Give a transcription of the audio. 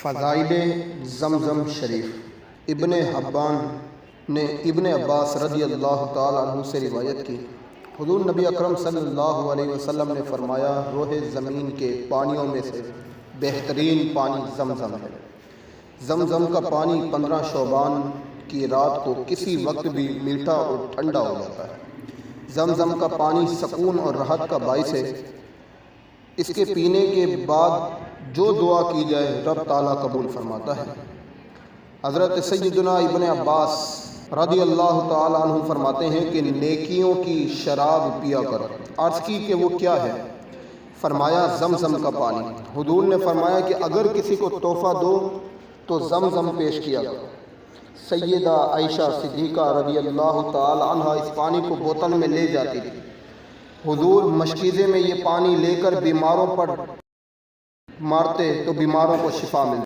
فضائل زمزم شریف۔ ابن حبان نے ابن عباس رضی اللہ تعالیٰ عنہ سے روایت کی، حضور نبی اکرم صلی اللہ علیہ وسلم نے فرمایا، روح زمین کے پانیوں میں سے بہترین پانی زمزم ہے۔ زمزم کا پانی 15 شعبان کی رات کو کسی وقت بھی میٹھا اور ٹھنڈا ہو جاتا ہے۔ زمزم کا پانی سکون اور راحت کا باعث ہے۔ اس کے پینے کے بعد جو دعا کی جائے رب تعالیٰ قبول فرماتا ہے۔ حضرت سیدنا ابن عباس رضی اللہ تعالیٰ عنہ فرماتے ہیں کہ نیکیوں کی شراب پیا کر۔ عرض کی کہ وہ کیا ہے؟ فرمایا زمزم کا پانی۔ حضور نے فرمایا کہ اگر کسی کو تحفہ دو تو زمزم پیش کیا کرو۔ سیدہ عائشہ صدیقہ رضی اللہ تعالیٰ عنہ اس پانی کو بوتل میں لے جاتی تھی۔ حضور مشکیزے میں یہ پانی لے کر بیماروں پر مارتے تو بیماروں کو شفا ملتی۔